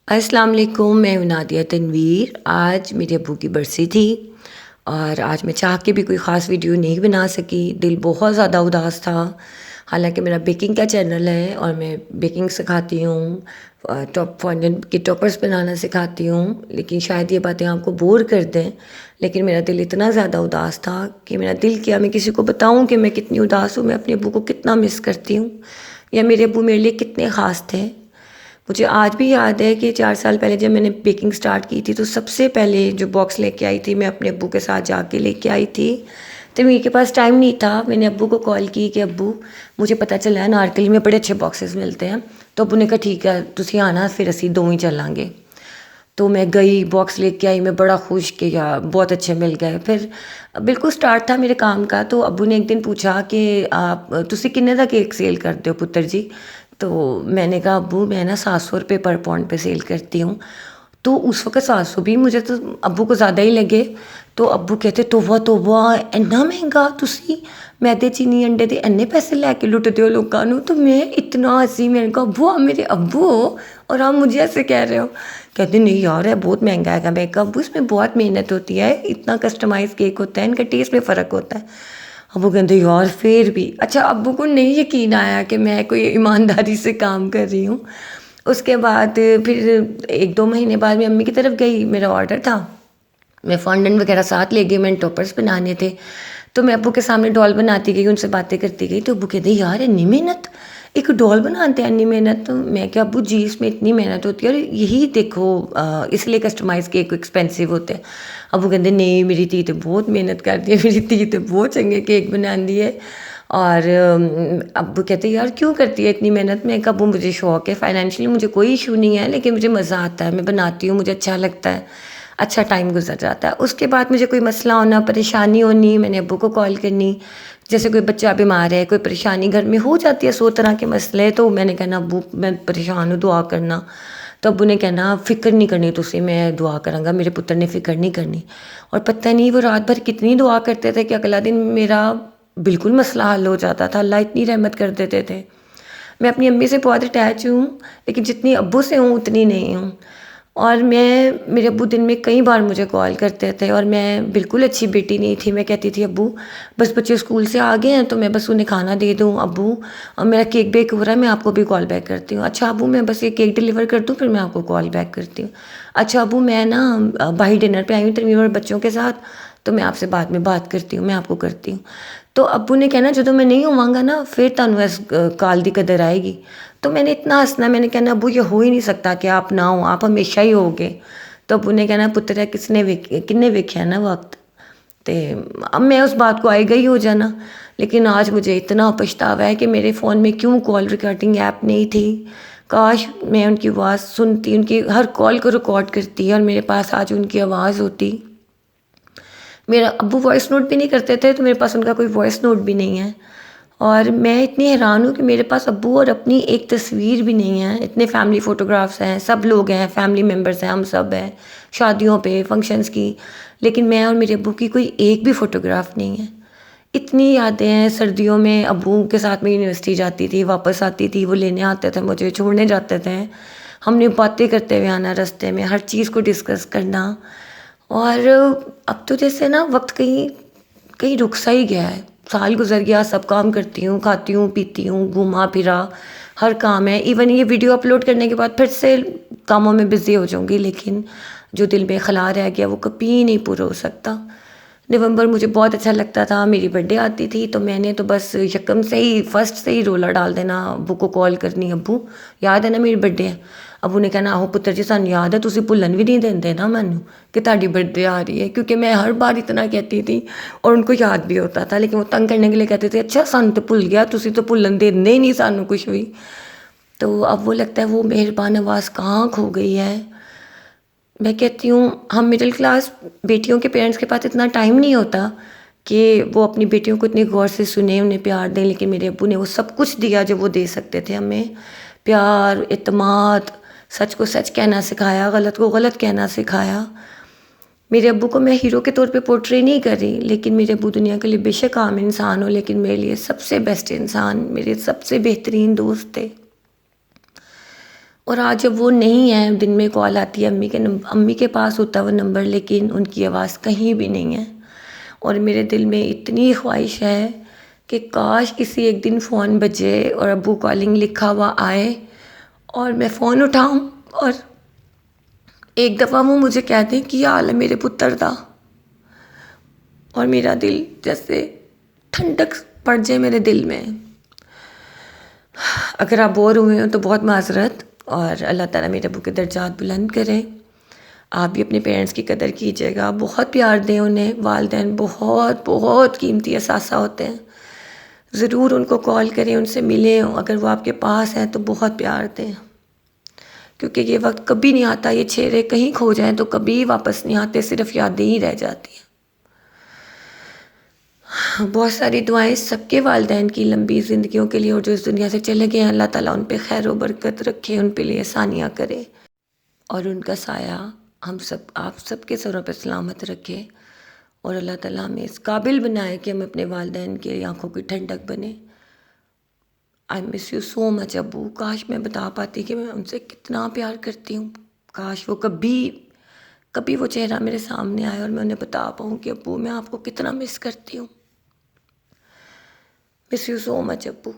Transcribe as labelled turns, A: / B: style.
A: السلام علیکم، میں نادیہ تنویر۔ آج میرے ابو کی برسی تھی اور آج میں چاہ کے بھی کوئی خاص ویڈیو نہیں بنا سکی، دل بہت زیادہ اداس تھا۔ حالانکہ میرا بیکنگ کا چینل ہے اور میں بیکنگ سکھاتی ہوں، ٹاپ فونڈنٹ کے ٹاپرز بنانا سکھاتی ہوں، لیکن شاید یہ باتیں آپ کو بور کر دیں، لیکن میرا دل اتنا زیادہ اداس تھا کہ میرا دل کیا میں کسی کو بتاؤں کہ میں کتنی اداس ہوں، میں اپنے ابو کو کتنا مس کرتی ہوں، یا میرے ابو میرے لیے کتنے خاص تھے۔ مجھے آج بھی یاد ہے کہ 4 سال پہلے جب میں نے بیکنگ سٹارٹ کی تھی تو سب سے پہلے جو باکس لے کے آئی تھی میں اپنے ابو کے ساتھ جا کے لے کے آئی تھی، تو میرے کے پاس ٹائم نہیں تھا۔ میں نے ابو کو کال کی کہ ابو مجھے پتہ چلا ہے نارکلی میں بڑے اچھے باکسز ملتے ہیں، تو ابو نے کہا ٹھیک ہے تسی آنا، پھر اسی دو ہی چلیں گے۔ تو میں گئی، باکس لے کے آئی، میں بڑا خوش کہ یار بہت اچھے مل گئے۔ پھر بالکل سٹارٹ تھا میرے کام کا، تو ابو نے ایک دن پوچھا کہ آپ تسی کنے دا کیک سیل کرتے ہو پتر جی؟ تو میں نے کہا ابو میں نا 700 روپے پر پاؤنڈ پہ سیل کرتی ہوں۔ تو اس وقت 700 بھی مجھے تو ابو کو زیادہ ہی لگے، تو ابو کہتے توبہ توبہ اتنا مہنگا، تسی میدے چینی انڈے دے انے پیسے لے کے لٹتے ہو لوگوں نو۔ تو میں اتنا ہنسی، میں نے کہا ابو آپ میرے ابو ہو اور آپ مجھے ایسے کہہ رہے ہو؟ کہتے نہیں یار ہے بہت مہنگا ہے۔ میں کہا ابو اس میں بہت محنت ہوتی ہے، اتنا کسٹمائز کیک ہوتا ہے، ان کا ٹیسٹ میں فرق ہوتا ہے۔ ابو کہتے یار پھر بھی اچھا، ابو کو نہیں یقین آیا کہ میں کوئی ایمانداری سے کام کر رہی ہوں۔ اس کے بعد پھر 1-2 مہینے بعد میں امی کی طرف گئی، میرا آرڈر تھا، میں فونڈنٹ وغیرہ ساتھ لے گئی، میں نے ٹاپرز بنانے تھے، تو میں ابو کے سامنے ڈول بناتی گئی، ان سے باتیں کرتی گئی، تو ابو کہتے یار اتنی محنت، ایک ڈول بناتے ہیں اتنی محنت؟ تو میں کہ ابو جی اس میں اتنی محنت ہوتی ہے اور یہی دیکھو اس لیے کسٹمائز کیک ایکسپینسو ہوتے ہیں۔ ابو کہتے نہیں میری تھی تو بہت محنت کرتی ہے، میری تھی تو بہت چنگے کیک بناندی ہے۔ اور ابو کہتے یار کیوں کرتی ہے اتنی محنت؟ میں کہا ابو مجھے شوق ہے، فائنینشلی مجھے کوئی ایشو نہیں ہے، لیکن مجھے مزہ آتا ہے، میں بناتی ہوں، مجھے اچھا لگتا ہے، اچھا ٹائم گزر جاتا ہے۔ اس کے بعد مجھے کوئی مسئلہ ہونا، پریشانی ہونی، میں نے ابو کو کال کرنی، جیسے کوئی بچہ بیمار ہے، کوئی پریشانی گھر میں ہو جاتی ہے، 100 طرح کے مسئلے، تو میں نے کہنا ابو میں پریشان ہوں دعا کرنا، تو ابو نے کہنا فکر نہیں کرنی تسی، میں دعا کراں گا، میرے پتر نے فکر نہیں کرنی۔ اور پتہ نہیں وہ رات بھر کتنی دعا کرتے تھے کہ اگلا دن میرا بالکل مسئلہ حل ہو جاتا تھا، اللہ اتنی رحمت کر دیتے تھے۔ میں اپنی امی سے بہت اٹیچ ہوں، لیکن جتنی ابو سے ہوں اتنی نہیں ہوں۔ اور میرے ابو دن میں کئی بار مجھے کال کرتے تھے، اور میں بالکل اچھی بیٹی نہیں تھی، میں کہتی تھی ابو بس بچے اسکول سے آ گئے ہیں تو میں بس انہیں کھانا دے دوں، ابو میرا کیک بیک ہو رہا ہے میں آپ کو بھی کال بیک کرتی ہوں، اچھا ابو میں بس یہ کیک ڈیلیور کر دوں پھر میں آپ کو کال بیک کرتی ہوں، اچھا ابو میں نا باہر ڈنر پہ آئی ہوں تنویر اور بچوں کے ساتھ، تو میں آپ سے بعد میں بات کرتی ہوں، میں آپ کو کرتی ہوں۔ تو ابو نے کہنا جدوں میں نہیں ہوں گا نا پھر تانوں اس کال دی قدر آئے گی۔ تو میں نے اتنا ہنسنا، میں نے کہنا ابو یہ ہو ہی نہیں سکتا کہ آپ نہ ہوں، آپ ہمیشہ ہی ہوگے۔ تو ابو نے کہنا پتر ہے کنے ویکھیا نا وقت، تے اب میں اس بات کو آئے گئی ہو جانا، لیکن آج مجھے اتنا پچھتاوا ہے کہ میرے فون میں کیوں کال ریکارڈنگ ایپ نہیں تھی، کاش میں ان کی آواز سنتی، ان کی ہر کال کو ریکارڈ کرتی اور میرے پاس آج ان کی آواز ہوتی۔ میرا ابو وائس نوٹ بھی نہیں کرتے تھے تو میرے پاس ان کا کوئی وائس نوٹ بھی نہیں ہے، اور میں اتنی حیران ہوں کہ میرے پاس ابو اور اپنی ایک تصویر بھی نہیں ہے۔ اتنے فیملی فوٹوگرافس ہیں، سب لوگ ہیں، فیملی ممبرس ہیں، ہم سب ہیں شادیوں پہ فنکشنز کی، لیکن میں اور میرے ابو کی کوئی ایک بھی فوٹوگراف نہیں ہے۔ اتنی یادیں ہیں، سردیوں میں ابو کے ساتھ میں یونیورسٹی جاتی تھی، واپس آتی تھی، وہ لینے آتے تھے مجھے، چھوڑنے جاتے تھے، ہم نے باتیں کرتے ہوئے آنا رستے میں، ہر چیز کو ڈسکس کرنا۔ اور اب تو جیسے نا وقت کہیں رک سا ہی گیا ہے، سال گزر گیا، سب کام کرتی ہوں، کھاتی ہوں، پیتی ہوں، گھوما پھرا، ہر کام ہے، ایون یہ ویڈیو اپلوڈ کرنے کے بعد پھر سے کاموں میں بزی ہو جاؤں گی، لیکن جو دل میں خلا رہ گیا وہ کبھی نہیں پورا ہو سکتا۔ نومبر مجھے بہت اچھا لگتا تھا، میری برتھ ڈے آتی تھی تو میں نے تو بس یکم سے ہی فرسٹ سے ہی رولا ڈال دینا، ابو کو کال کرنی، ابو یاد ہے نا میری برتھ ڈے ہے؟ ابو نے کہنا آہو پتر جی سانوں یاد ہے، تسی بھولن بھی نہیں دیندے نا مینوں کہ تہاڈی برتھ ڈے آ رہی ہے، کیونکہ میں ہر بار اتنا کہتی تھی اور ان کو یاد بھی ہوتا تھا، لیکن وہ تنگ کرنے کے لیے کہتے تھے اچھا سانوں تو بھول گیا، تسی تو بھولن دیندے ہی نہیں سانوں کچھ بھی۔ تو اب وہ لگتا ہے وہ مہربان آواز کہاں کھو گئی ہے۔ میں کہتی ہوں ہم مڈل کلاس بیٹیوں کے پیرنٹس کے پاس اتنا ٹائم نہیں ہوتا کہ وہ اپنی بیٹیوں کو اتنی غور سے سنیں، انہیں پیار دیں، لیکن میرے ابو نے وہ سب کچھ دیا جو وہ دے سکتے تھے ہمیں، پیار، اعتماد، سچ کو سچ کہنا سکھایا، غلط کو غلط کہنا سکھایا۔ میرے ابو کو میں ہیرو کے طور پہ پورٹری نہیں کر رہی، لیکن میرے ابو دنیا کے لیے بے شک عام انسان ہو، لیکن میرے لیے سب سے بیسٹ انسان، میرے سب سے بہترین دوست تھے۔ اور آج جب وہ نہیں ہے، دن میں کال آتی ہے امی کے پاس ہوتا ہے وہ نمبر، لیکن ان کی آواز کہیں بھی نہیں ہے۔ اور میرے دل میں اتنی خواہش ہے کہ کاش کسی ایک دن فون بجے اور ابو کالنگ لکھا ہوا آئے اور میں فون اٹھاؤں اور ایک دفعہ وہ مجھے کہہ دیں کہ یا حال ہے میرے پتر دا، اور میرا دل جیسے ٹھنڈک پڑ جائے میرے دل میں۔ اگر آپ بور ہوئے ہوں تو بہت معذرت، اور اللہ تعالیٰ میرے ابو کے درجات بلند کرے۔ آپ بھی اپنے پیرنٹس کی قدر کیجیے گا، بہت پیار دیں انہیں۔ والدین بہت بہت قیمتی اثاثہ ہوتے ہیں، ضرور ان کو کال کریں، ان سے ملیں، اگر وہ آپ کے پاس ہیں تو بہت پیار دیں، کیونکہ یہ وقت کبھی نہیں آتا، یہ چہرے کہیں کھو جائیں تو کبھی واپس نہیں آتے، صرف یادیں ہی رہ جاتی ہیں۔ بہت ساری دعائیں سب کے والدین کی لمبی زندگیوں کے لیے، اور جو اس دنیا سے چلے گئے ہیں اللہ تعالیٰ ان پہ خیر و برکت رکھے، ان پہ لیے آسانیاں کرے، اور ان کا سایہ آپ سب کے سروں پہ سلامت رکھے، اور اللہ تعالیٰ ہمیں اس قابل بنائے کہ ہم اپنے والدین کی آنکھوں کی ٹھنڈک بنے۔ آئی مس یو سو مچ ابو، کاش میں بتا پاتی کہ میں ان سے کتنا پیار کرتی ہوں، کاش وہ کبھی وہ چہرہ میرے سامنے آئے اور میں انہیں بتا پاؤں کہ ابو میں آپ کو کتنا مس کرتی ہوں۔ Miss you so much Abu.